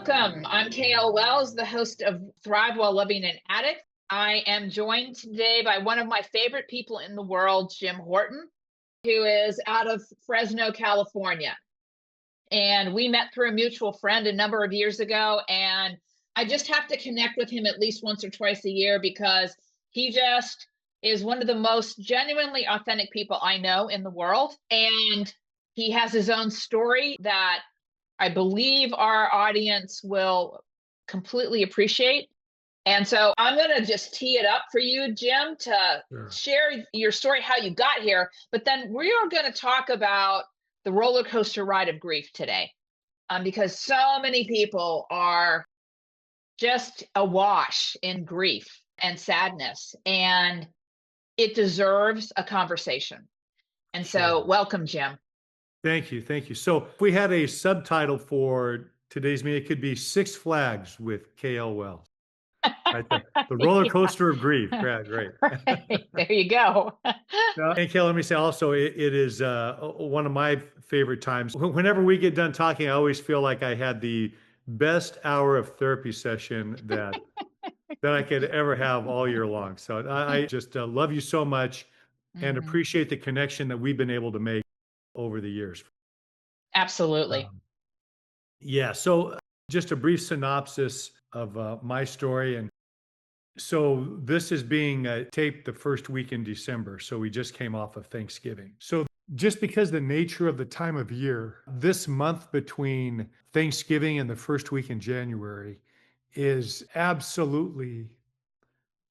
Welcome. I'm KL Wells, the host of Thrive While Loving an Addict. I am joined today by one of my favorite people in the world, Jim Horton, who is out of Fresno, California. And we met through a mutual friend a number of years ago. And I just have to connect with him at least once or twice a year because he just is one of the most genuinely authentic people I know in the world. And he has his own story that I believe our audience will completely appreciate. And so I'm going to just tee it up for you, Jim, to Sure. share your story, how you got here. But then we are going to talk about the roller coaster ride of grief today, because so many people are just awash in grief and sadness, and it deserves a conversation. And Sure. so welcome, Jim. Thank you. Thank you. So if we had a subtitle for today's meeting, it could be Six Flags with KL Wells. Right? The roller Yeah, coaster of grief. Yeah, great. right. There you go. And KL, let me say also, it is one of my favorite times. Whenever we get done talking, I always feel like I had the best hour of therapy session that I could ever have all year long. So I just love you so much and Mhm. appreciate the connection that we've been able to make over the years. Absolutely. Um, Yeah. So, just a brief synopsis of my story. And so, this is being taped the first week in December. So, we just came off of Thanksgiving. So, just because the nature of the time of year, this month between Thanksgiving and the first week in January is absolutely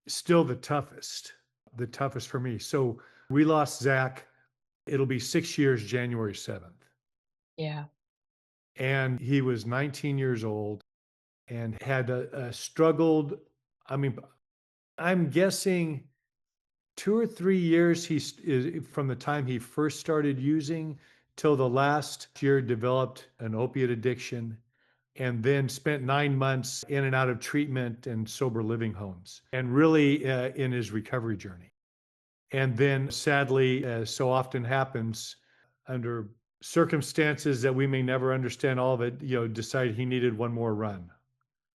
still the toughest for me. So, we lost Zach. It'll be 6 years, January 7th. Yeah. And he was 19 years old and had struggled. I mean, I'm guessing 2 or 3 years from the time he first started using till the last year developed an opiate addiction and then spent 9 months in and out of treatment and sober living homes and really in his recovery journey. And then sadly, as so often happens under circumstances that we may never understand all of it, decided he needed one more run.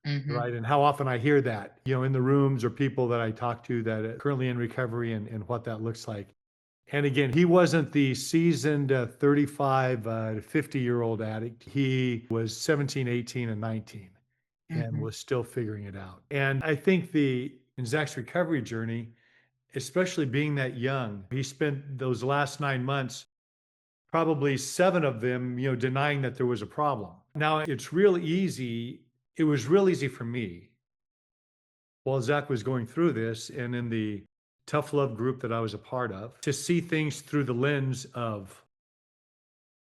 Hmm. Right. And how often I hear that, in the rooms or people that I talk to that are currently in recovery and what that looks like. And again, he wasn't the seasoned 35 to 50-year-old addict. He was 17, 18, and 19 and Hmm. was still figuring it out. And I think in Zach's recovery journey, especially being that young, he spent those last 9 months, probably 7 of them, denying that there was a problem. Now, it was real easy for me while Zach was going through this and in the tough love group that I was a part of to see things through the lens of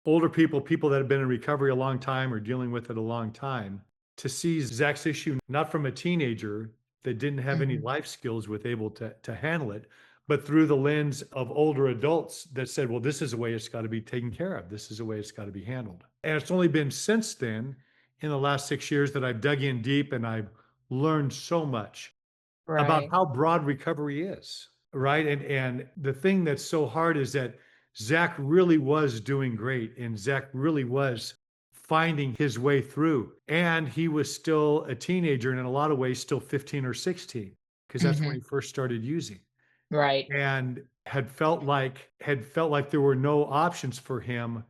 older people that have been in recovery a long time or dealing with it a long time, to see Zach's issue not from a teenager that didn't have any Hmm. life skills with able to handle it, but through the lens of older adults that said, well, this is the way it's got to be taken care of. This is the way it's got to be handled. And it's only been since then, in the last 6 years, that I've dug in deep and I've learned so much about Right. how broad recovery is, right? And the thing that's so hard is that Zach really was doing great, and Zach really was finding his way through. And he was still a teenager, and in a lot of ways, still 15 or 16, because that's when Hmm. he first started using, Right. and had felt like there were no options for him,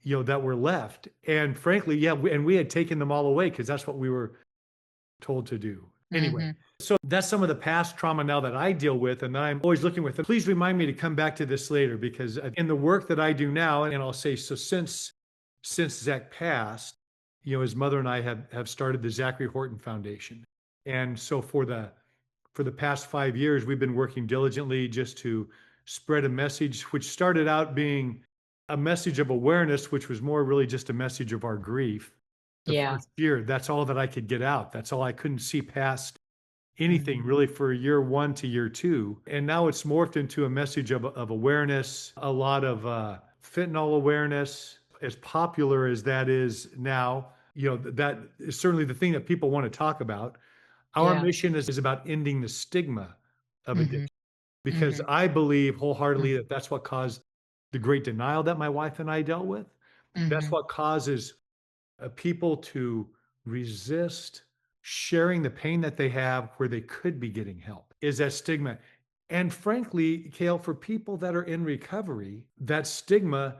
that were left. And frankly, yeah, and we had taken them all away because that's what we were told to do. Anyway, Hmm. so that's some of the past trauma now that I deal with and that I'm always looking with. And please remind me to come back to this later because in the work that I do now, and I'll say, so since Zach passed, his mother and I have started the Zachary Horton Foundation. And so for the past 5 years, we've been working diligently just to spread a message, which started out being a message of awareness, which was more really just a message of our grief. The Yeah. first year, that's all that I could get out. That's all I couldn't see past anything Hmm. really for year one to year two. And now it's morphed into a message of awareness, a lot of fentanyl awareness. As popular as that is now, that is certainly the thing that people want to talk about. Our Yeah. mission is about ending the stigma of Hmm. addiction because Hmm. I believe wholeheartedly that that's what caused the great denial that my wife and I dealt with. That's Hmm. what causes people to resist sharing the pain that they have where they could be getting help is that stigma. And frankly, Kale, for people that are in recovery, that stigma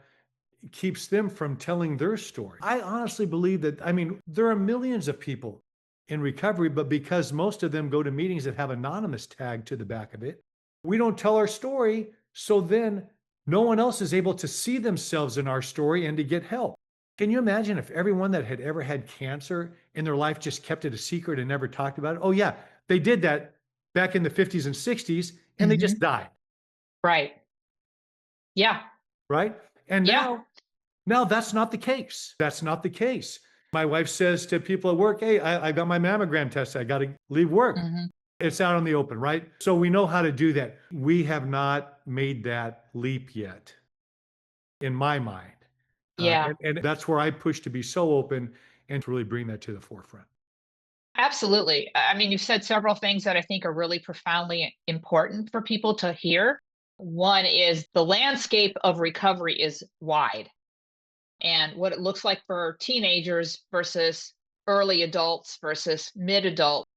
keeps them from telling their story. I honestly believe that, I mean, there are millions of people in recovery, but because most of them go to meetings that have anonymous tag to the back of it, we don't tell our story. So then no one else is able to see themselves in our story and to get help. Can you imagine if everyone that had ever had cancer in their life just kept it a secret and never talked about it? Oh, yeah, they did that back in the 50s and 60s and they just died. Right. Yeah. Right. And Yeah. now that's not the case. That's not the case. My wife says to people at work, hey, I got my mammogram test. I got to leave work. It's out in the open, right? So we know how to do that. We have not made that leap yet, in my mind. Yeah. And that's where I push to be so open and to really bring that to the forefront. Absolutely. I mean, you've said several things that I think are really profoundly important for people to hear. One is the landscape of recovery is wide, and what it looks like for teenagers versus early adults versus mid adult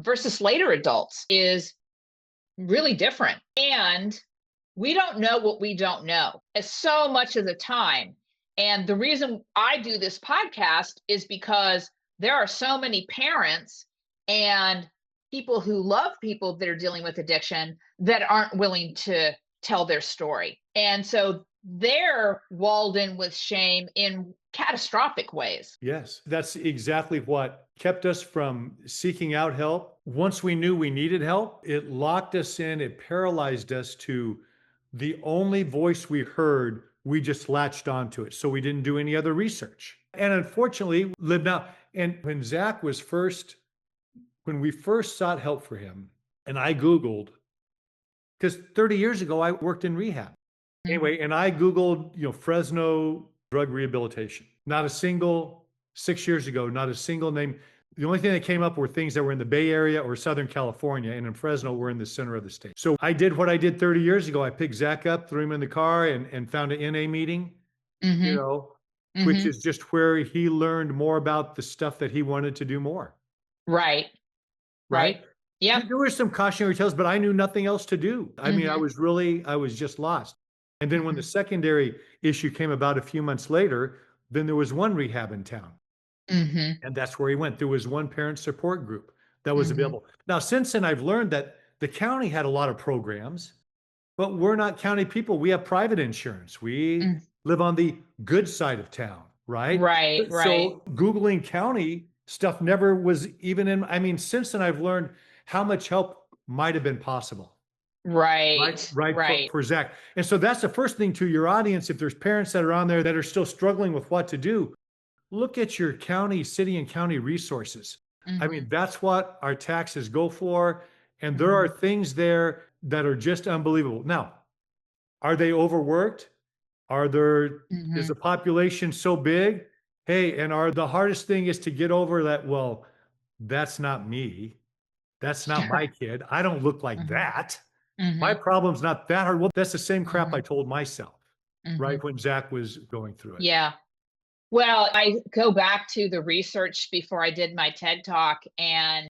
versus later adults is really different. And we don't know what we don't know as so much of the time. And the reason I do this podcast is because there are so many parents and people who love people that are dealing with addiction that aren't willing to tell their story. And so they're walled in with shame in catastrophic ways. Yes, that's exactly what kept us from seeking out help. Once we knew we needed help, it locked us in, it paralyzed us to the only voice we heard, we just latched onto it. So we didn't do any other research. And unfortunately, lived now. And when when we first sought help for him, and I Googled, because 30 years ago, I worked in rehab. Anyway, and I Googled, Fresno drug rehabilitation. Not a single, 6 years ago, not a single name. The only thing that came up were things that were in the Bay Area or Southern California, and in Fresno, we're in the center of the state. So I did what I did 30 years ago. I picked Zach up, threw him in the car, and found an NA meeting, which is just where he learned more about the stuff that he wanted to do more. Right. Yeah. There were some cautionary tales, but I knew nothing else to do. I mean, I was just lost. And then when the secondary issue came about a few months later, then there was one rehab in town. And that's where he went. There was one parent support group that was available. Now, since then, I've learned that the county had a lot of programs, but we're not county people. We have private insurance. We live on the good side of town, right? Right. So Googling county stuff never was even in, I mean, since then, I've learned how much help might have been possible. Right. For Zach. And so that's the first thing to your audience. If there's parents that are on there that are still struggling with what to do, look at your county, city and county resources. I mean, that's what our taxes go for. And there are things there that are just unbelievable. Now, are they overworked? Is the population so big? Hey, and the hardest thing is to get over that, well, that's not me. That's not my kid. I don't look like that. My problem's not that hard. Well, that's the same crap I told myself, right? When Zach was going through it. Yeah. Well, I go back to the research before I did my TED Talk, and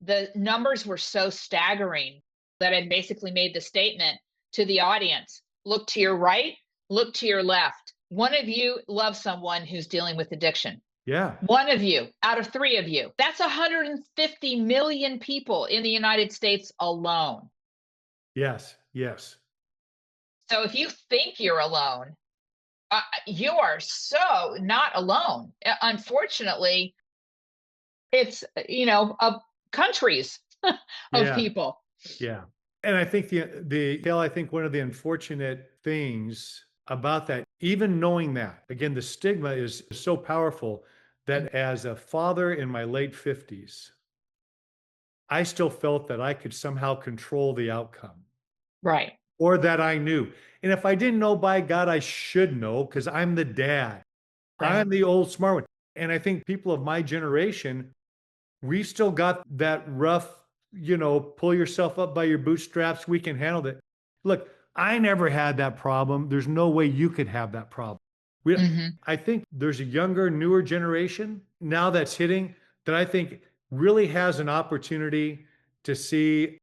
the numbers were so staggering that I basically made the statement to the audience: look to your right, look to your left. One of you loves someone who's dealing with addiction. Yeah. One of you out of three of you. That's 150 million people in the United States alone. Yes. So if you think you're alone, you are so not alone. Unfortunately, it's, countries of people. Yeah. And I think I think one of the unfortunate things about that, even knowing that, again, the stigma is so powerful that as a father in my late 50s, I still felt that I could somehow control the outcome. Right. Or that I knew. And if I didn't know, by God, I should know, because I'm the dad. Right. I'm the old smart one. And I think people of my generation, we still got that rough, pull yourself up by your bootstraps. We can handle it. Look, I never had that problem. There's no way you could have that problem. We, Hmm. I think there's a younger, newer generation now that's hitting that I think really has an opportunity to see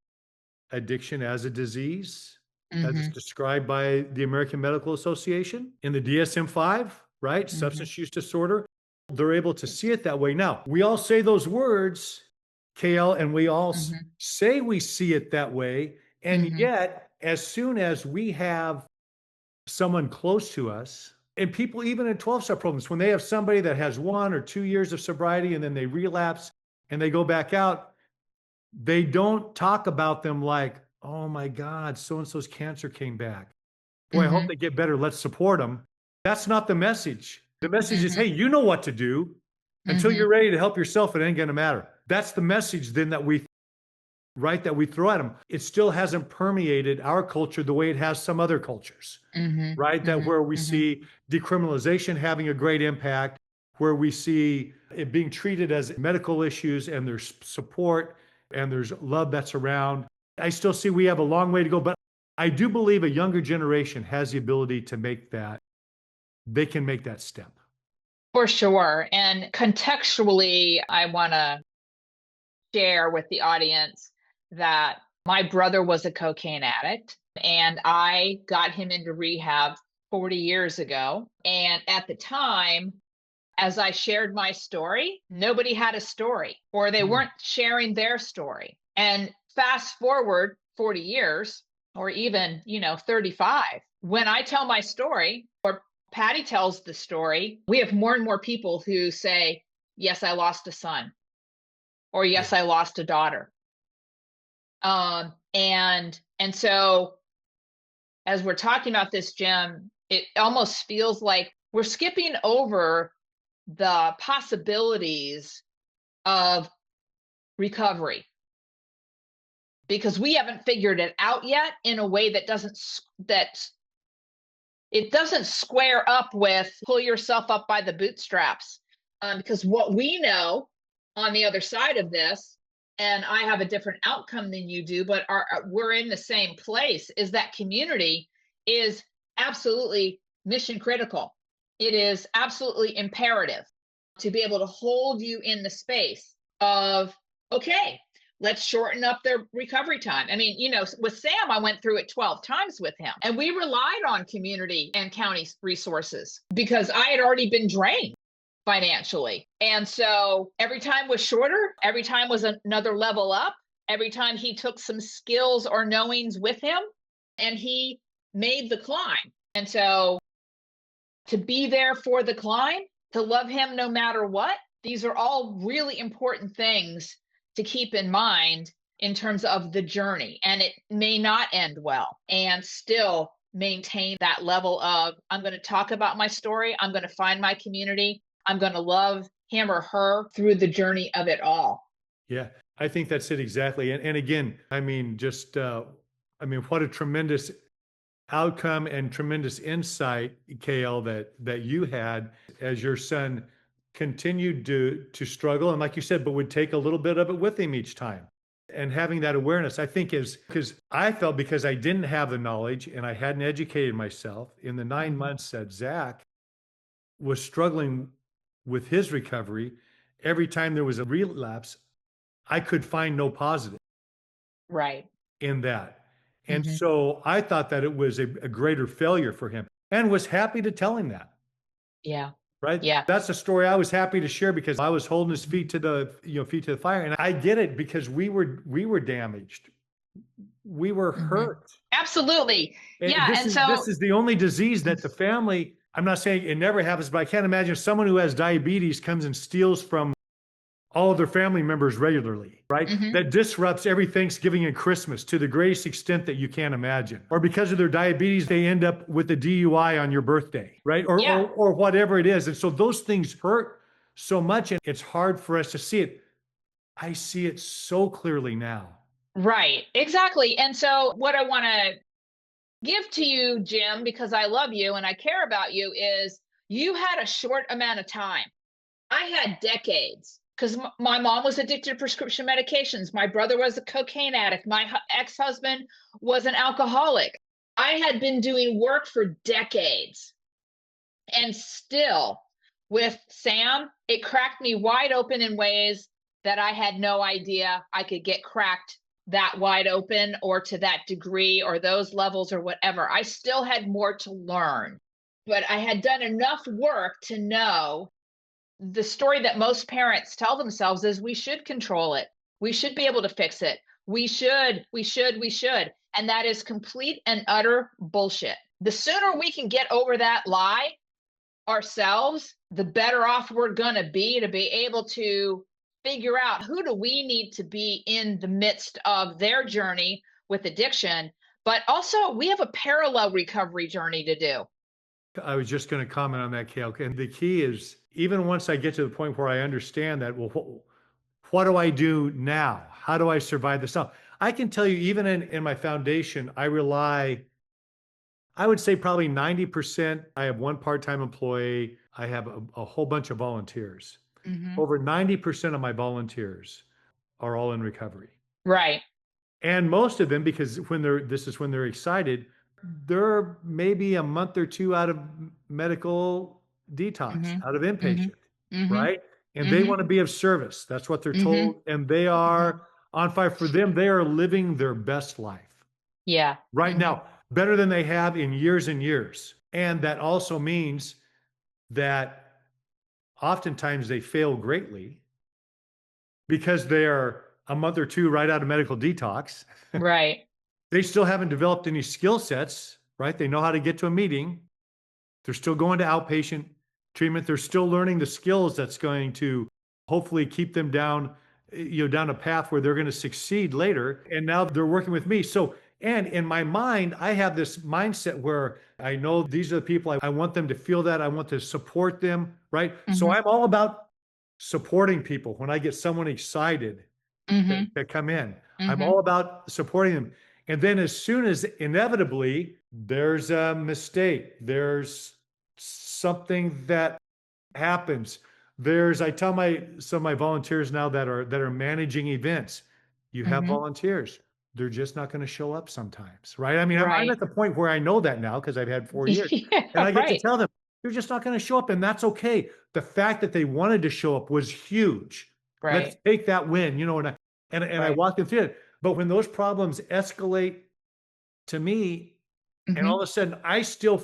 addiction as a disease, as it's Hmm. described by the American Medical Association in the DSM-5, right? Hmm. Substance use disorder. They're able to see it that way. Now, we all say those words, KL, and we all Hmm. say we see it that way. And Hmm. yet, as soon as we have someone close to us, and people even in 12-step programs, when they have somebody that has 1 or 2 years of sobriety and then they relapse and they go back out, they don't talk about them like, oh my God, so and so's cancer came back. Boy, I hope Hmm. they get better. Let's support them. That's not the message. The message is, Hmm. hey, you know what to do. Until Hmm. you're ready to help yourself, it ain't going to matter. That's the message then that we, right, that we throw at them. It still hasn't permeated our culture the way it has some other cultures, Hmm. right? That Hmm. where we Hmm. see decriminalization having a great impact, where we see it being treated as medical issues and there's support and there's love that's around. I still see we have a long way to go, but I do believe a younger generation has the ability to make that, they can make that step. For sure. And contextually, I want to share with the audience that my brother was a cocaine addict and I got him into rehab 40 years ago. And at the time, as I shared my story, nobody had a story or they Mm. weren't sharing their story. And fast forward 40 years or even, 35, when I tell my story or Patty tells the story, we have more and more people who say, yes, I lost a son, or Yeah. yes, I lost a daughter. And so as we're talking about this, Jim, it almost feels like we're skipping over the possibilities of recovery because we haven't figured it out yet in a way that it doesn't square up with pull yourself up by the bootstraps. Because what we know on the other side of this, and I have a different outcome than you do, but we're in the same place, is that community is absolutely mission critical. It is absolutely imperative to be able to hold you in the space of, okay, let's shorten up their recovery time. I mean, with Sam, I went through it 12 times with him, and we relied on community and county resources because I had already been drained financially. And so every time was shorter, every time was another level up, every time he took some skills or knowings with him, and he made the climb. And so to be there for the climb, to love him no matter what, these are all really important things to keep in mind in terms of the journey. And it may not end well and still maintain that level of, I'm going to talk about my story, I'm going to find my community, I'm going to love him or her through the journey of it all. Yeah, I think that's it exactly. And again, I mean, just, what a tremendous outcome and tremendous insight, KL, that you had as your son continued to struggle. And like you said, but would take a little bit of it with him each time. And having that awareness, I think is because I felt because I didn't have the knowledge and I hadn't educated myself in the 9 months that Zach was struggling with his recovery, every time there was a relapse, I could find no positive Right. in that. And Mm-hmm. so I thought that it was a greater failure for him and was happy to tell him that. Yeah. Right. Yeah. That's a story I was happy to share because I was holding his feet to the, feet to the fire. And I get it because we were damaged. We were Mm-hmm. hurt. Absolutely. And Yeah. this And is this so, is the only disease that the family, I'm not saying it never happens, but I can't imagine someone who has diabetes comes and steals from all of their family members regularly, right? mm-hmm. That disrupts every Thanksgiving and Christmas to the greatest extent that you can't imagine. Or because of their diabetes, they end up with a DUI on your birthday, right? Or, Yeah. or whatever it is. And so those things hurt so much and it's hard for us to see it. I see it so clearly now. Right. Exactly. And so what I want to give to you, Jim, because I love you and I care about you, is you had a short amount of time. I had decades because my mom was addicted to prescription medications. My brother was a cocaine addict. My ex-husband was an alcoholic. I had been doing work for decades. And still, with Sam, it cracked me wide open in ways that I had no idea I could get cracked that wide open or to that degree or those levels or whatever. I still had more to learn, but I had done enough work to know the story that most parents tell themselves is we should control it. We should be able to fix it. We should. And that is complete and utter bullshit. The sooner we can get over that lie ourselves, the better off we're going to be able to figure out who do we need to be in the midst of their journey with addiction. But also, we have a parallel recovery journey to do. I was just going to comment on that, Kale. And the key is, even once I get to the point where I understand that, well, what do I do now? How do I survive this now? I can tell you, even in my foundation, I rely, I would say probably 90%. I have one part-time employee. I have a whole bunch of volunteers. Mm-hmm. Over 90% of my volunteers are all in recovery. Right. And most of them, because when they're excited, they're maybe a month or two out of medical detox, Mm-hmm. out of inpatient, Mm-hmm. right? And they Mm-hmm. want to be of service. That's what they're Mm-hmm. told. And they are on fire. For them, they are living their best life Yeah. right Mm-hmm. now, better than they have in years and years. And that also means that oftentimes they fail greatly because they are a month or two right out of medical detox. Right. They still haven't developed any skill sets, right? They know how to get to a meeting. They're still going to outpatient treatment. They're still learning the skills that's going to hopefully keep them down, down a path where they're going to succeed later. And now they're working with me. So, and in my mind, I have this mindset where I know these are the people I want them to feel that. I want to support them, right? So Mm-hmm. I'm all about supporting people. When I get someone excited Mm-hmm. to come in, I'm Mm-hmm. all about supporting them. And then as soon as inevitably there's a mistake, there's something that happens. I tell some of my volunteers now that are managing events, you have Mm-hmm. volunteers. They're just not going to show up sometimes, right? I mean, I'm Right. at the point where I know that now because I've had 4 years, and Yeah. I get to Right. tell them they're just not going to show up, and that's okay. The fact that they wanted to show up was huge. Let's Right. take that win, and I Right. walk them through it. But when those problems escalate to me, and Mm-hmm. all of a sudden I still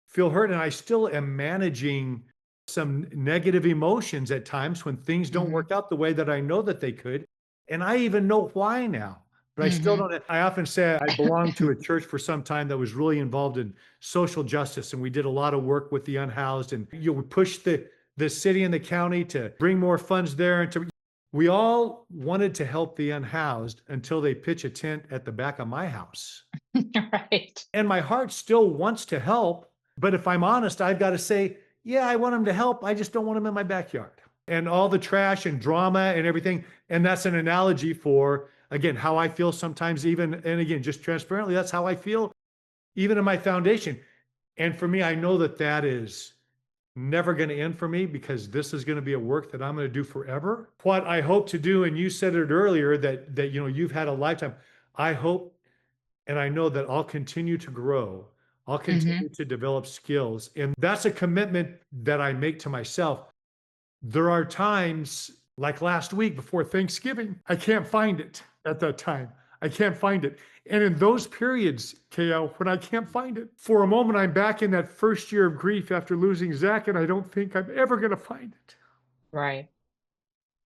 feel hurt and I still am managing some negative emotions at times when things don't Mm-hmm. work out the way that I know that they could. And I even know why now, but I still Mm-hmm. don't. I often say I belonged to a church for some time that was really involved in social justice. And we did a lot of work with the unhoused, and we pushed the city and the county to bring more funds there. We all wanted to help the unhoused until they pitch a tent at the back of my house. Right. And my heart still wants to help. But if I'm honest, I've got to say, yeah, I want them to help. I just don't want them in my backyard. And all the trash and drama and everything. And that's an analogy for, again, how I feel sometimes, even, and again, just transparently, that's how I feel, even in my foundation. And for me, I know that is never going to end for me, because this is going to be a work that I'm going to do forever. What I hope to do, and you said it earlier, that you've had a lifetime. I hope, and I know that I'll continue to grow. I'll Mm-hmm. continue to develop skills. And that's a commitment that I make to myself. There are times, like last week before Thanksgiving, I can't find it at that time. I can't find it. And in those periods, KL, when I can't find it, for a moment, I'm back in that first year of grief after losing Zach, and I don't think I'm ever going to find it. Right.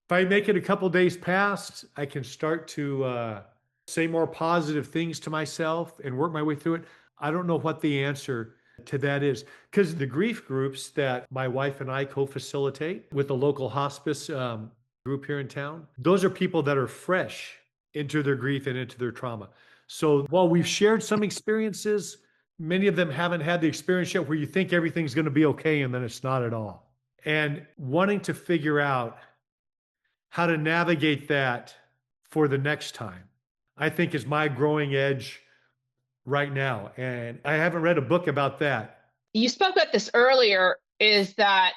If I make it a couple days past, I can start to say more positive things to myself and work my way through it. I don't know what the answer to that is, because the grief groups that my wife and I co-facilitate with the local hospice group here in town, those are people that are fresh into their grief and into their trauma. So while we've shared some experiences, many of them haven't had the experience yet where you think everything's going to be okay and then it's not at all. And wanting to figure out how to navigate that for the next time, I think, is my growing edge right now. And I haven't read a book about that. You spoke about this earlier, is that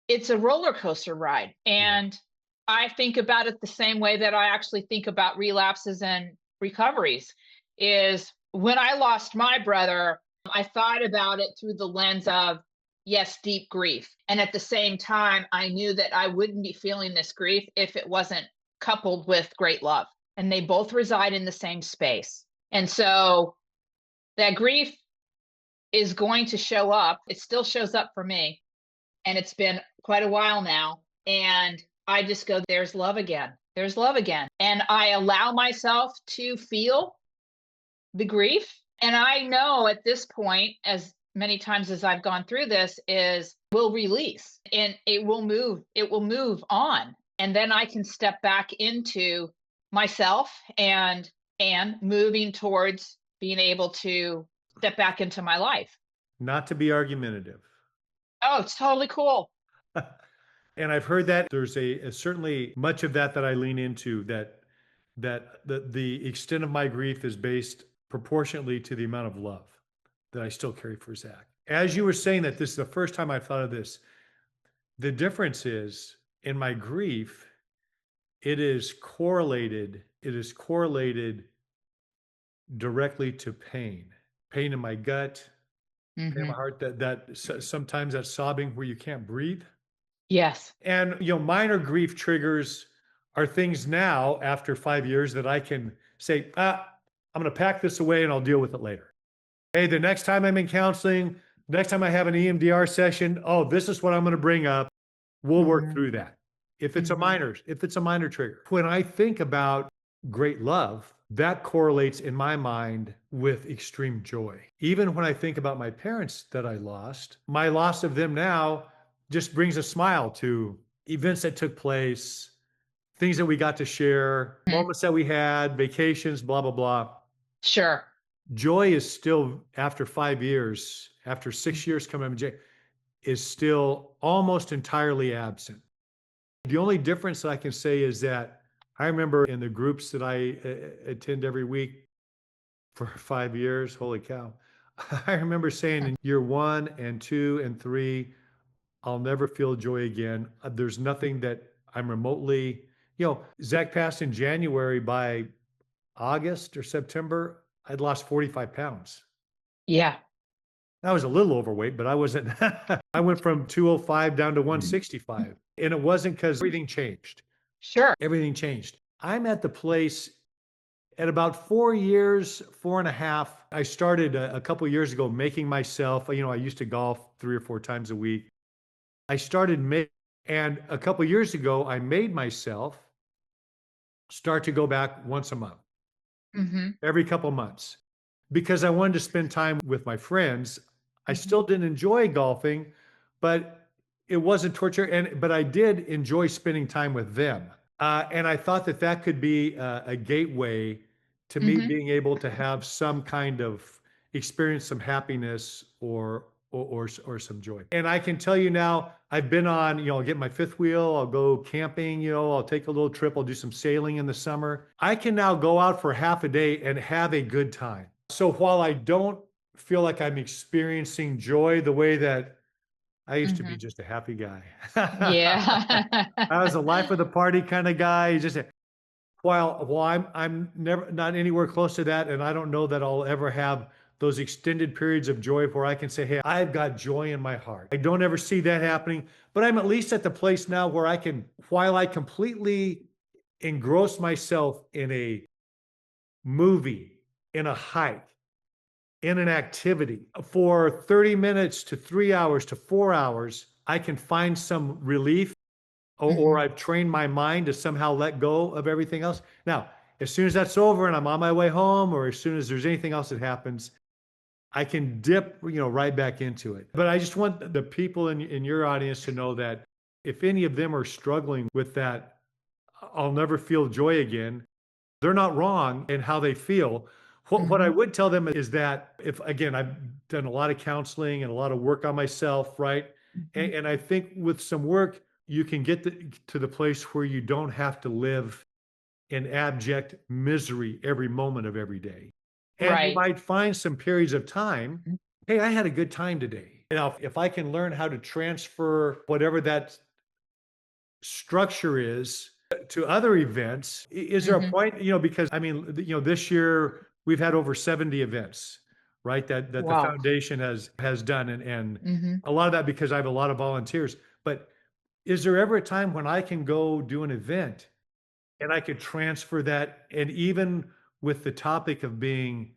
it's a roller coaster ride. Yeah. And I think about it the same way that I actually think about relapses and recoveries. Is when I lost my brother, I thought about it through the lens of, yes, deep grief. And at the same time, I knew that I wouldn't be feeling this grief if it wasn't coupled with great love. And they both reside in the same space. And so that grief is going to show up. It still shows up for me. And it's been quite a while now. And I just go, there's love again. There's love again. And I allow myself to feel the grief. And I know at this point, as many times as I've gone through this, is will release and it will move on. And then I can step back into myself and moving towards being able to step back into my life. Not to be argumentative. Oh, it's totally cool. And I've heard that there's a certainly much of that I lean into, that the extent of my grief is based proportionately to the amount of love that I still carry for Zach. As you were saying that, this is the first time I've thought of this. The difference is in my grief, it is correlated directly to pain in my gut, pain in my heart, sometimes that sobbing where you can't breathe. Yes. And, minor grief triggers are things now after 5 years that I can say, I'm going to pack this away and I'll deal with it later. Hey, the next time I'm in counseling, next time I have an EMDR session, this is what I'm going to bring up. We'll work through that. If it's a minor trigger. When I think about great love, that correlates in my mind with extreme joy. Even when I think about my parents that I lost, my loss of them now just brings a smile to events that took place, things that we got to share, moments that we had, vacations, blah, blah, blah. Sure. Joy is still, after 5 years, after 6 years coming to is still almost entirely absent. The only difference that I can say is that I remember in the groups that I attend every week for 5 years, holy cow, I remember saying in year 1 and 2 and 3, I'll never feel joy again. There's nothing that I'm remotely, Zach passed in January. By August or September, I'd lost 45 pounds. Yeah. I was a little overweight, but I wasn't. I went from 205 down to 165. And it wasn't because everything changed. Sure. Everything changed. I'm at the place at about 4 years, 4.5. I started a couple of years ago making myself, I used to golf 3 or 4 times a week. I started and a couple of years ago, I made myself start to go back once a month, every couple of months, because I wanted to spend time with my friends. I still didn't enjoy golfing, but it wasn't torture. But I did enjoy spending time with them. And I thought that could be a gateway to me being able to have some kind of experience, some happiness or some joy. And I can tell you now, I've been on, I'll get my fifth wheel, I'll go camping, I'll take a little trip, I'll do some sailing in the summer. I can now go out for half a day and have a good time. So while I don't feel like I'm experiencing joy the way that I used to be, just a happy guy. Yeah. I was a life of the party kind of guy. While I'm never not anywhere close to that, and I don't know that I'll ever have those extended periods of joy where I can say, hey, I've got joy in my heart. I don't ever see that happening, but I'm at least at the place now where I can, while I completely engross myself in a movie, in a hike, in an activity for 30 minutes to 3 hours to 4 hours, I can find some relief, or I've trained my mind to somehow let go of everything else. Now, as soon as that's over and I'm on my way home, or as soon as there's anything else that happens, I can dip, right back into it. But I just want the people in your audience to know that if any of them are struggling with that, I'll never feel joy again, they're not wrong in how they feel. What I would tell them is that if, again, I've done a lot of counseling and a lot of work on myself, right? And I think with some work, you can get to the place where you don't have to live in abject misery every moment of every day. And you might find some periods of time, hey, I had a good time today. Now, if I can learn how to transfer whatever that structure is to other events, is there a point, because this year we've had over 70 events. right? That the Wow. foundation has done, and Hmm. a lot of that because I have a lot of volunteers. But is there ever a time when I can go do an event and I could transfer that, and even with the topic of being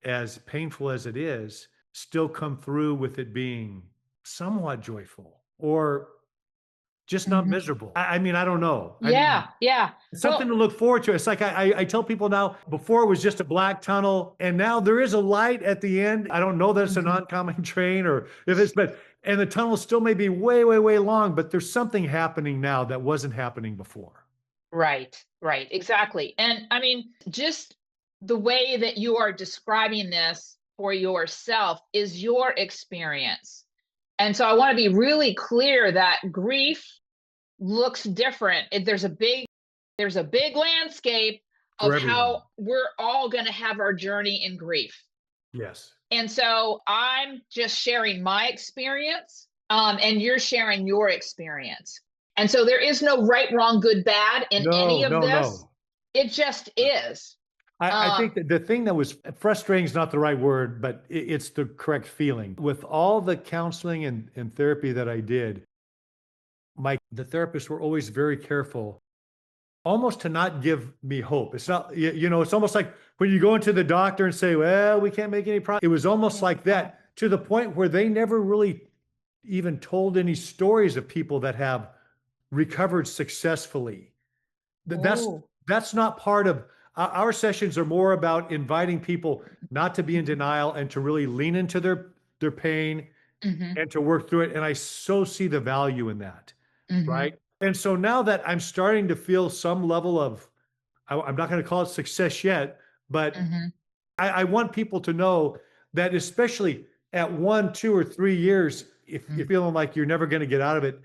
as painful as it is, still come through with it being somewhat joyful or just not Hmm. miserable? I mean, I don't know. I mean, Yeah. Yeah. it's something to Well, look forward to. It's like I tell people now, before it was just a black tunnel, and now there is a light at the end. I don't know that it's an mhm. oncoming train or if it's, but, and the tunnel still may be way, way, way long, but there's something happening now that wasn't happening before. Right, right, exactly. And I mean, just the way that you are describing this for yourself is your experience. And so I want to be really clear that grief looks different. There's a big landscape For of how everyone. we're all going to have our journey in grief. Yes. And so I'm just sharing my experience, and you're sharing your experience. And so there is no right, wrong, good, bad in any No, of no, this. no. It just is. I think Um, that the thing that was frustrating is not the right word, but it's the correct feeling. With all the counseling and therapy that I did, the therapists were always very careful, almost to not give me hope. It's not, it's almost like when you go into the doctor and say, well, we can't make any progress. It was almost yeah. like that, to the point where they never really even told any stories of people that have recovered successfully. Th- That's Oh. that's not part of our sessions. Are more about inviting people not to be in denial and to really lean into their pain Hmm. and to work through it. And I so see the value in that, Hmm. right? And so now that I'm starting to feel some level of, I'm not going to call it success yet, but Hmm. I want people to know that, especially at 1, 2, or 3 years, if you're feeling like you're never going to get out of it,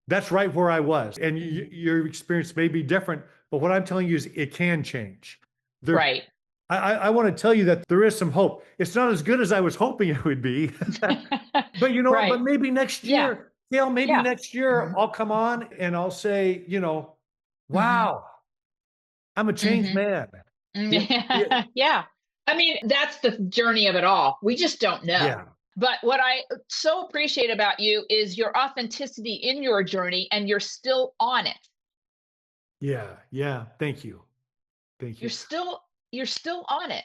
that's right where I was. And Hmm. your experience may be different, but what I'm telling you is it can change. There, Right. I want to tell you that there is some hope. It's not as good as I was hoping it would be, but you know what? Right. But maybe next Yeah. year, Gail, maybe Yeah. next year Hmm. I'll come on and I'll say, Hmm. wow, I'm a changed Hmm. man. Yeah, yeah, Yeah. I mean, that's the journey of it all. We just don't know. yeah, But what I so appreciate about you is your authenticity in your journey, and you're still on it. yeah, yeah. Thank you. Thank You're you. still you're still on it.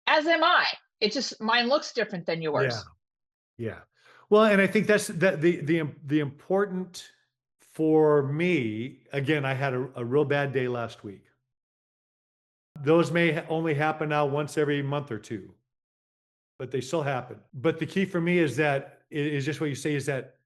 As am I. It just mine looks different than Yeah, yours. yeah. Well, and I think that's that the important for me. Again, I had a real bad day last week. Those may only happen now once every month or two, but they still happen. But the key for me is that is just what you say, is that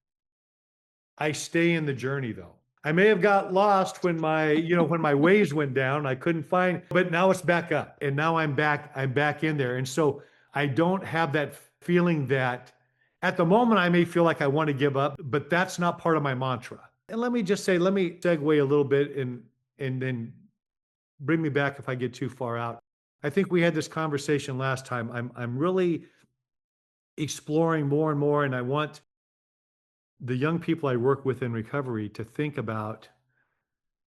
I stay in the journey though. I may have got lost when my waves went down. I couldn't find, but now it's back up. And now I'm back in there. And so I don't have that feeling that at the moment I may feel like I want to give up, but that's not part of my mantra. And let me just say, let me segue a little bit and then bring me back if I get too far out. I think we had this conversation last time. I'm really exploring more and more, and I want the young people I work with in recovery to think about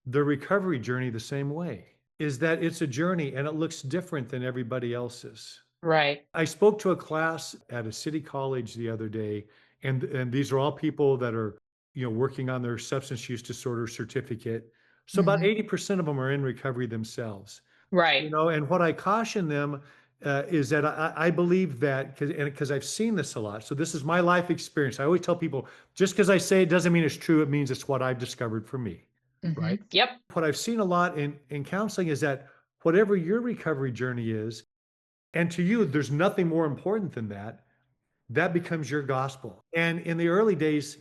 the recovery journey the same way, is that it's a journey and it looks different than everybody else's. Right. I spoke to a class at a city college the other day, and these are all people that are, working on their substance use disorder certificate. So about Hmm. 80% of them are in recovery themselves. Right. And what I caution them is that I believe that, because I've seen this a lot. So this is my life experience. I always tell people, just because I say it doesn't mean it's true. It means it's what I've discovered for me, Hmm. right? Yep. What I've seen a lot in counseling is that whatever your recovery journey is, and to you, there's nothing more important than that, that becomes your gospel. And in the early days,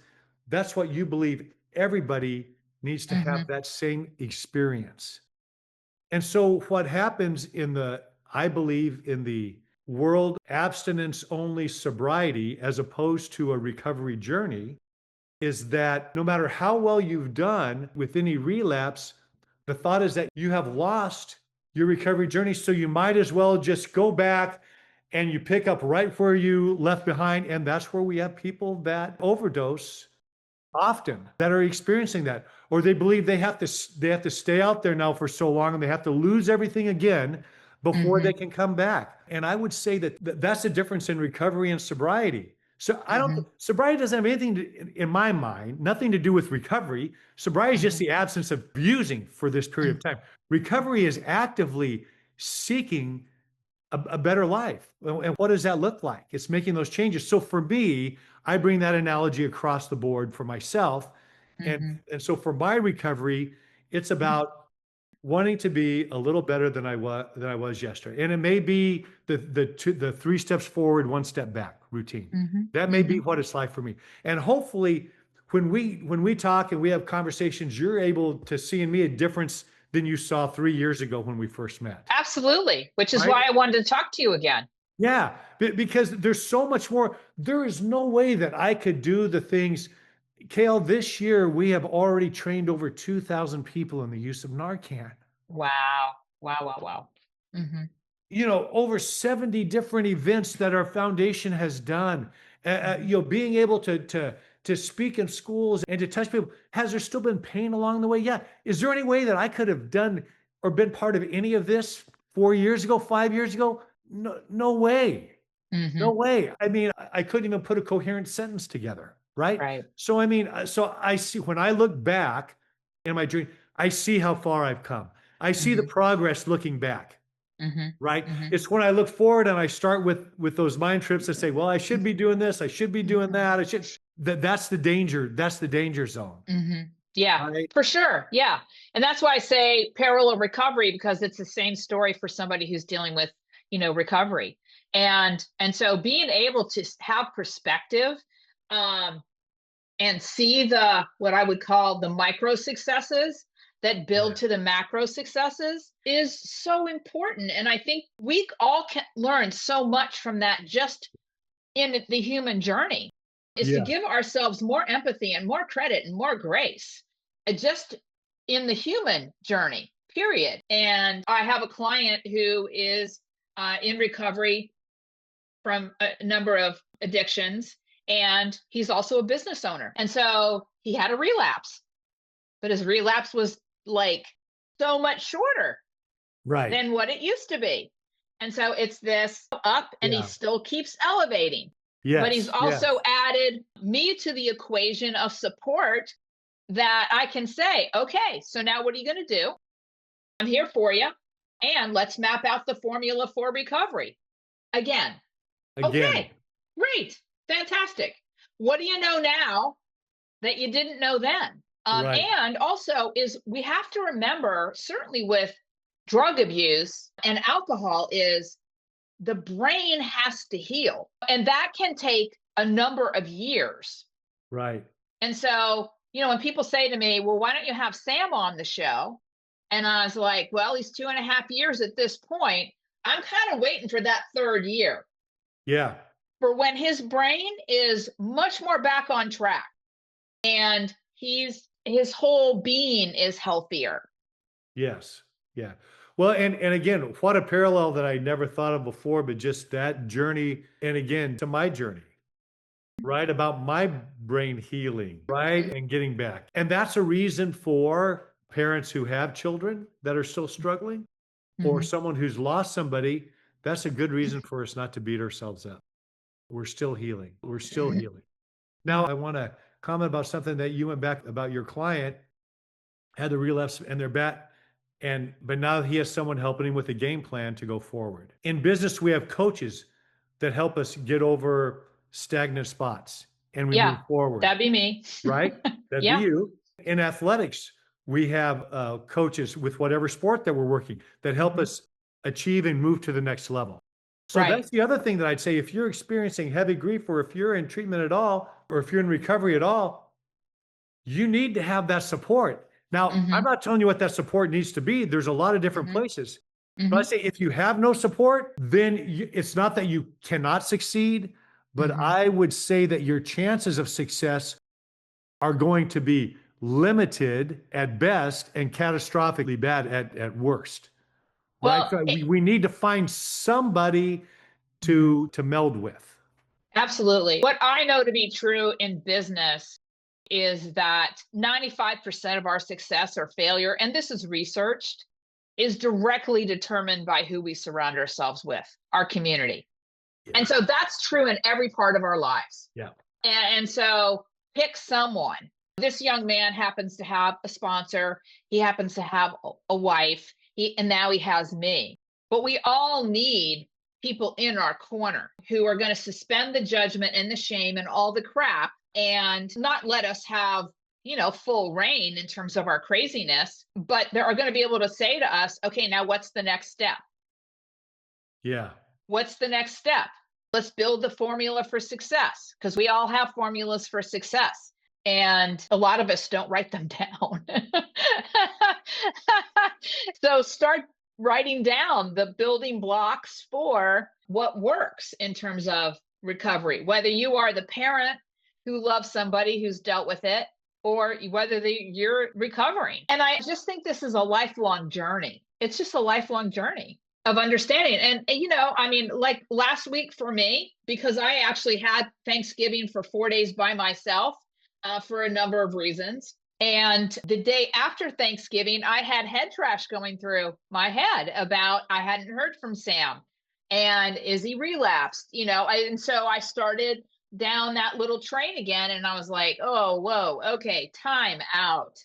that's what you believe. Everybody needs to have Hmm. that same experience. And so what happens I believe, in the world abstinence only sobriety, as opposed to a recovery journey, is that no matter how well you've done with any relapse, the thought is that you have lost your recovery journey. So you might as well just go back and you pick up right where you left behind. And that's where we have people that overdose often, that are experiencing that, or they believe they have to stay out there now for so long and they have to lose everything again before they Mhm. can come back. And I would say that that's the difference in recovery and sobriety. So I don't, Mhm. sobriety doesn't have anything to, in my mind, nothing to do with recovery. Sobriety is just Mhm. the absence of abusing for this period Mhm. of time. Recovery is actively seeking a better life. And what does that look like? It's making those changes. So for me, I bring that analogy across the board for myself. And, Mhm. and so for my recovery, it's about wanting to be a little better than I was yesterday. And it may be the three steps forward, one step back routine. Mhm. That may be Mhm. what it's like for me. And hopefully when we talk and we have conversations, you're able to see in me a difference than you saw 3 years ago when we first met. Absolutely, which is Right? why I wanted to talk to you again. Yeah, because there's so much more. There is no way that I could do the things. Kale, this year we have already trained over 2,000 people in the use of Narcan. Wow. Wow, wow, wow. Mhm. Over 70 different events that our foundation has done. Mhm. Being able to speak in schools and to touch people. Has there still been pain along the way? Yeah. Is there any way that I could have done or been part of any of this 4 years ago, 5 years ago? No, no way. No Mhm. way. I mean, I couldn't even put a coherent sentence together, right? Right. So I mean, so I see when I look back in my dream, I see how far I've come. I see the Mhm. progress looking back, Mhm. right? Mhm. It's when I look forward and I start with those mind trips that say, well, I should be doing this, I should be doing Mhm. that, I should that's the danger, that's the danger zone, Mhm. Yeah, right? for sure. Yeah. And that's why I say parallel recovery because it's the same story for somebody who's dealing with, recovery. And so being able to have perspective um and see the what I would call the micro successes that build Yeah. to the macro successes is so important. And I think we all can learn so much from that just in the human journey is to Yeah. give ourselves more empathy and more credit and more grace just in the human journey, period. And I have a client who is in recovery from a number of addictions, and he's also a business owner. And so he had a relapse, but his relapse was like so much shorter Right. than what it used to be. And so it's this up, and he Yeah. still keeps elevating. But he's Yes. also Yes. added me to the equation of support that I can say, okay, so now what are you going to do? I'm here for you. And let's map out the formula for recovery. Again, Again. okay, great, fantastic. What do you know now that you didn't know then? Right. And also is we have to remember, certainly with drug abuse and alcohol, is the brain has to heal. And that can take a number of years. Right. And so, when people say to me, well, why don't you have Sam on the show? And I was like, well, he's 2.5 years at this point. I'm kind of waiting for that third year Yeah. for when his brain is much more back on track and his whole being is healthier. Yes. Yeah. Well, and again, what a parallel that I never thought of before, but just that journey, and again, to my journey, right? About my brain healing, right? And getting back. And that's a reason for parents who have children that are still struggling, or Mhm. someone who's lost somebody. That's a good reason for us not to beat ourselves up. We're still healing. We're still healing. Now, I want to comment about something that you went back about your client had the relapse and they're back. But now he has someone helping him with a game plan to go forward. In business, we have coaches that help us get over stagnant spots and we Yeah, move forward, that'd be me. right? That'd be Yeah. you. In athletics, we have coaches with whatever sport that we're working that help Mhm. us achieve and move to the next level. So Right. that's the other thing that I'd say. If you're experiencing heavy grief, or if you're in treatment at all, or if you're in recovery at all, you need to have that support. Now, I'm Mhm. not telling you what that support needs to be. There's a lot of different Mhm. places. But I Mhm. say if you have no support, then it's not that you cannot succeed, but Mhm. I would say that your chances of success are going to be limited at best and catastrophically bad at worst, right? Well, So we need to find somebody mhm. to meld with. Absolutely. What I know to be true in business is that 95% of our success or failure, and this is researched, is directly determined by who we surround ourselves with, our community. Yeah. And so that's true in every part of our lives. Yeah. And so pick someone. This young man happens to have a sponsor. He happens to have a wife. And now he has me. But we all need people in our corner who are going to suspend the judgment and the shame and all the crap and not let us have, full reign in terms of our craziness, but they are going to be able to say to us, okay, now what's the next step? Yeah. What's the next step? Let's build the formula for success, because we all have formulas for success. And a lot of us don't write them down. So start writing down the building blocks for what works in terms of recovery, whether you are the parent who loves somebody who's dealt with it, or whether you're recovering. And I just think this is a lifelong journey. It's just a lifelong journey of understanding. And, like last week for me, because I actually had Thanksgiving for 4 days by myself for a number of reasons. And the day after Thanksgiving, I had head trash going through my head about I hadn't heard from Sam. And is he relapsed? And so I started down that little train again. And I was like, oh, whoa, okay, time out.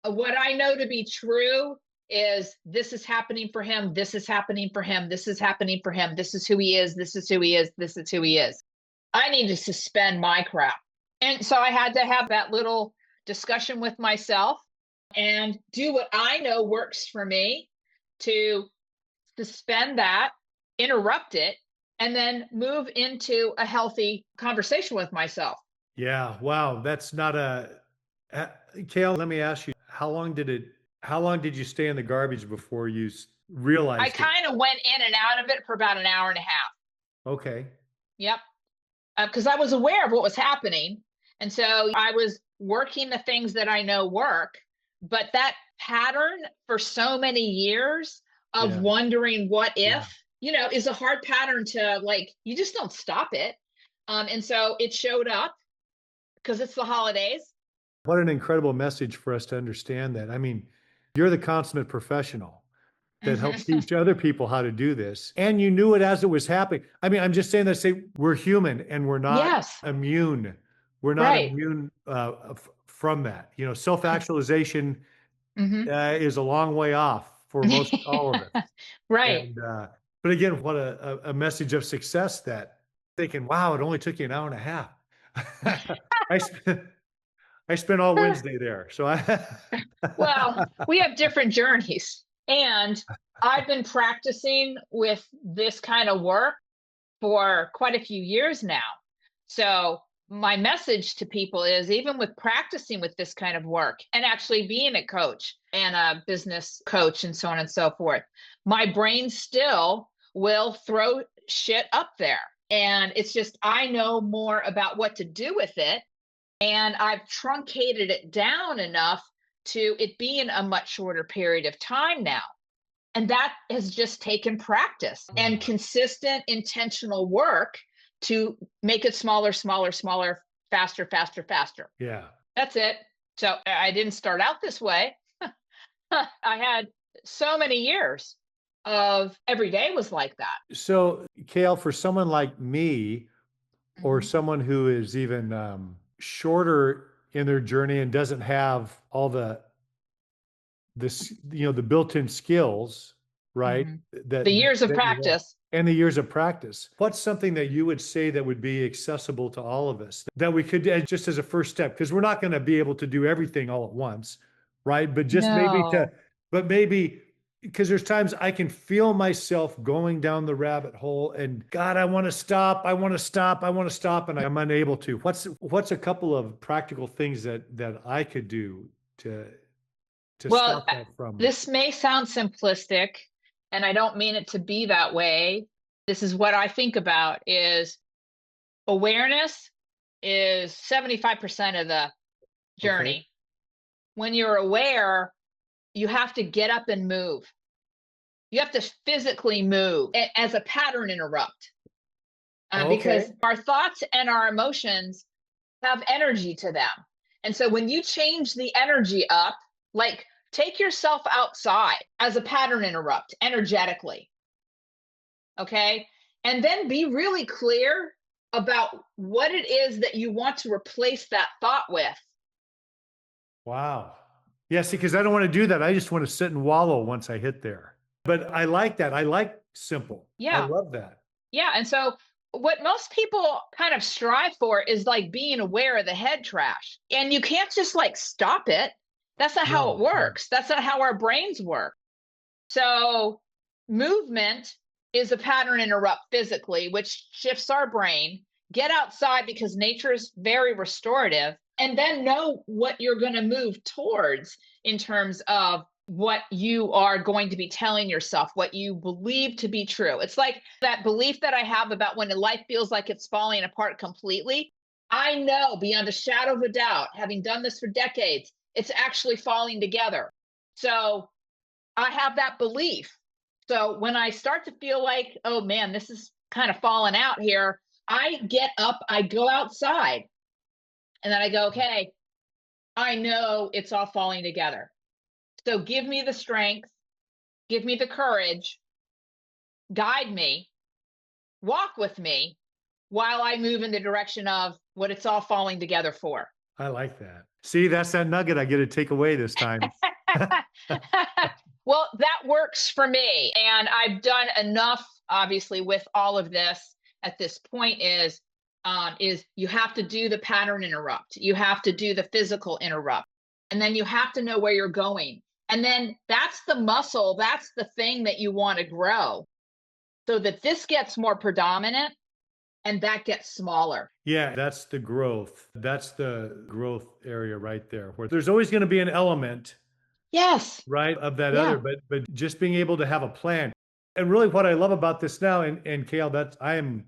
What I know to be true is this is happening for him. This is happening for him. This is happening for him. This is who he is. This is who he is. This is who he is. I need to suspend my crap. And so I had to have that little discussion with myself and do what I know works for me to suspend that, interrupt it, and then move into a healthy conversation with myself. Yeah. Wow. That's not Kale, let me ask you, how long did you stay in the garbage before you realized I kind of went in and out of it for about an hour and a half. Okay. Yep. Because I was aware of what was happening. And so I was working the things that I know work. But that pattern for so many years of wondering what if, is a hard pattern to you just don't stop it. And so it showed up because it's the holidays. What an incredible message for us to understand that. I mean, you're the consummate professional that helps teach other people how to do this. And you knew it as it was happening. I mean, I'm just saying that we're human and we're not immune. We're not immune from that. Self-actualization is a long way off for most all of us. Right. And, but again, what a message of success, that thinking, wow, it only took you an hour and a half. I spent all Wednesday there. So Well, we have different journeys. And I've been practicing with this kind of work for quite a few years now. So my message to people is, even with practicing with this kind of work and actually being a coach and a business coach and so on and so forth, my brain still will throw shit up there. And it's just, I know more about what to do with it. And I've truncated it down enough to it being a much shorter period of time now. And that has just taken practice and consistent, intentional work to make it smaller, faster. Yeah. That's it. So I didn't start out this way. I had so many years of every day was like that. So, Kale, for someone like me, or someone who is even shorter in their journey and doesn't have all the built-in skills, right? The years of practice. And the years of practice. What's something that you would say that would be accessible to all of us that we could, just as a first step? Because we're not going to be able to do everything all at once, right? But just maybe because there's times I can feel myself going down the rabbit hole and God, I want to stop, and I'm unable to. What's a couple of practical things that I could do to stop that from? This may sound simplistic, and I don't mean it to be that way. This is what I think about: is awareness is 75% of the journey. Okay. When you're aware, you have to get up and move. You have to physically move as a pattern interrupt. Because our thoughts and our emotions have energy to them. And so when you change the energy up, like take yourself outside as a pattern interrupt energetically. Okay. And then be really clear about what it is that you want to replace that thought with. Wow. Yeah, see, because I don't want to do that. I just want to sit and wallow once I hit there. But I like that. I like simple. I Yeah. love that. Yeah. And so what most people kind of strive for is like being aware of the head trash. And you can't just like stop it. That's not how it No, no. works. That's not how our brains work. So movement is a pattern interrupt physically, which shifts our brain. Get outside because nature is very restorative, and then know what you're going to move towards in terms of what you are going to be telling yourself, what you believe to be true. It's like that belief that I have about when life feels like it's falling apart completely. I know beyond a shadow of a doubt, having done this for decades, it's actually falling together. So I have that belief. So when I start to feel like, oh man, this is kind of falling out here, I get up, I go outside, and then I go, okay, I know it's all falling together. So give me the strength, give me the courage, guide me, walk with me while I move in the direction of what it's all falling together for. I like that. See, that's that nugget I get to take away this time. Well, that works for me. And I've done enough, obviously, with all of this at this point is you have to do the pattern interrupt. You have to do the physical interrupt. And then you have to know where you're going. And then that's the muscle, that's the thing that you want to grow so that this gets more predominant and that gets smaller. Yeah, that's the growth. That's the growth area right there, where there's always going to be an element, Yes. right, of that Yeah. other, but just being able to have a plan. And really what I love about this now, and Kale, that's I'm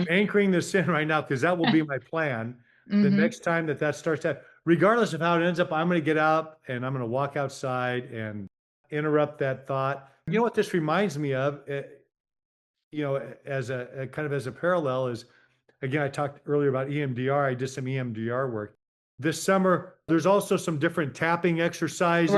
anchoring this in right now because that will be my plan. The Mm-hmm. next time that starts to, regardless of how it ends up, I'm going to get out and I'm going to walk outside and interrupt that thought. You know what this reminds me of, as a kind of as a parallel is, again, I talked earlier about EMDR. I did some EMDR work. This summer, there's also some different tapping exercises,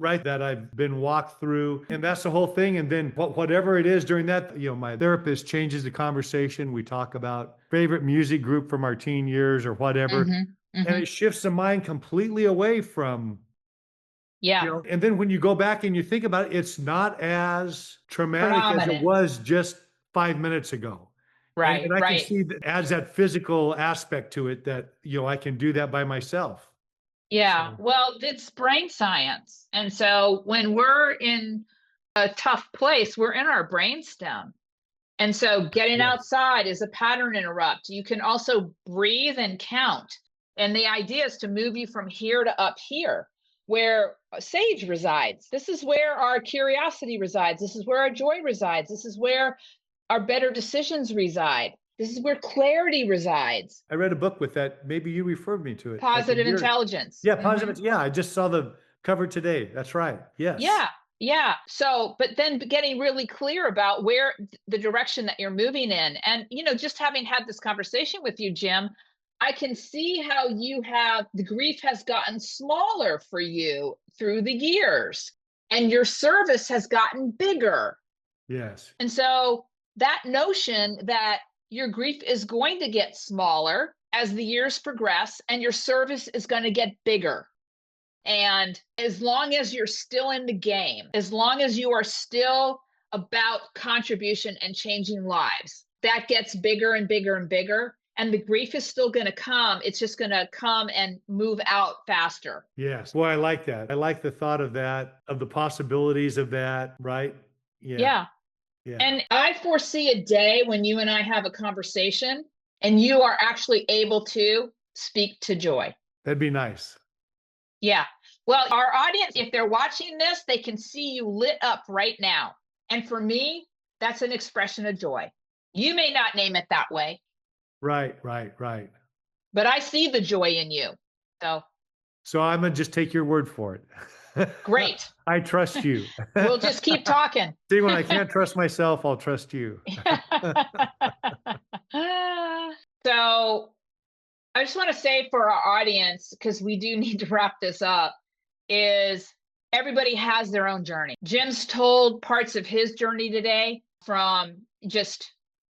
Right. that I've been walked through. And that's the whole thing. And then whatever it is during that, my therapist changes the conversation. We talk about favorite music group from our teen years or whatever. Mm-hmm. And Mm-hmm. it shifts the mind completely away from, Yeah. and then when you go back and you think about it, it's not as traumatic as it Predominant. was just 5 minutes ago. And I can Right. see that adds that physical aspect to it that, I can do that by myself. Yeah. So, Well, it's brain science. And so when we're in a tough place, we're in our brainstem. And so getting yes. outside is a pattern interrupt. You can also breathe and count. And the idea is to move you from here to up here, where sage resides. This is where our curiosity resides. This is where our joy resides. This is where our better decisions reside. This is where clarity resides. I read a book with that. Maybe you referred me to it like a Positive year. intelligence. Yeah, Mhm. positive. Yeah, I just saw the cover today. That's right. Yes. Yeah. Yeah. So, but then getting really clear about where the direction that you're moving in. And, just having had this conversation with you, Jim, I can see how the grief has gotten smaller for you through the years and your service has gotten bigger. Yes. And so that notion that your grief is going to get smaller as the years progress and your service is going to get bigger. And as long as you're still in the game, as long as you are still about contribution and changing lives, that gets bigger and bigger and bigger. And the grief is still going to come. It's just going to come and move out faster. Yes. Well, I like that. I like the thought of that, of the possibilities of that, right? Yeah. Yeah. Yeah. And I foresee a day when you and I have a conversation and you are actually able to speak to joy. That'd be nice. Yeah. Well, our audience, if they're watching this, they can see you lit up right now. And for me, that's an expression of joy. You may not name it that way. Right. But I see the joy in you. So I'm going to just take your word for it. Great. I trust you. We'll just keep talking. See, when I can't trust myself, I'll trust you. So I just want to say for our audience, because we do need to wrap this up, is everybody has their own journey. Jim's told parts of his journey today, from just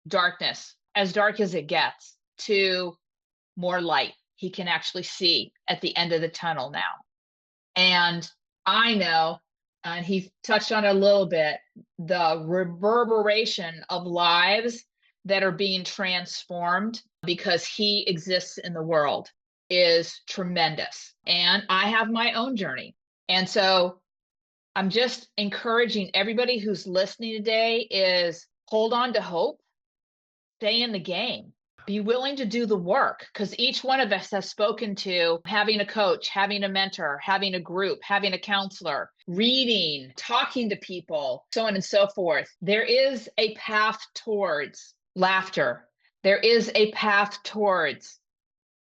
darkness, as dark as it gets, to more light. He can actually see at the end of the tunnel now. And I know, and he touched on it a little bit, the reverberation of lives that are being transformed because he exists in the world is tremendous. And I have my own journey. And so I'm just encouraging everybody who's listening today is hold on to hope, stay in the game, be willing to do the work, because each one of us has spoken to having a coach, having a mentor, having a group, having a counselor, reading, talking to people, so on and so forth. There is a path towards laughter. There is a path towards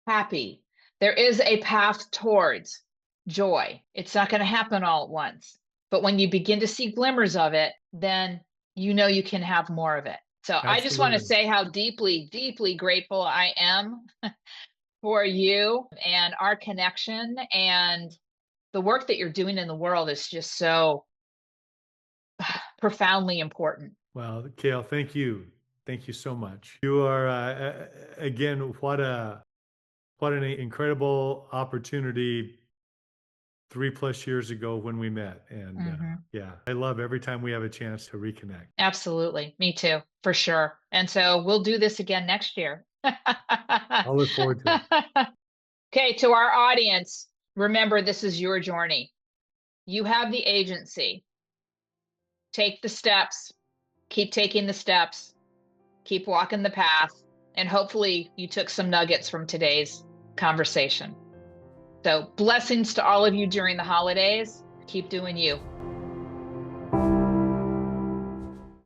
happy. There is a path towards joy. It's not going to happen all at once. But when you begin to see glimmers of it, then you know you can have more of it. So I just want to Absolutely. say how deeply, deeply grateful I am for you and our connection, and the work that you're doing in the world is just so profoundly important. Well, Kale, thank you. Thank you so much. You are, again, what an incredible opportunity 3+ years ago when we met. And yeah, I love every time we have a chance to reconnect. Absolutely. Me too, for sure. And so we'll do this again next year. I'll look forward to it. Okay, to our audience, remember, this is your journey. You have the agency. Take the steps, keep taking the steps, keep walking the path, and hopefully you took some nuggets from today's conversation. So blessings to all of you during the holidays. Keep doing you.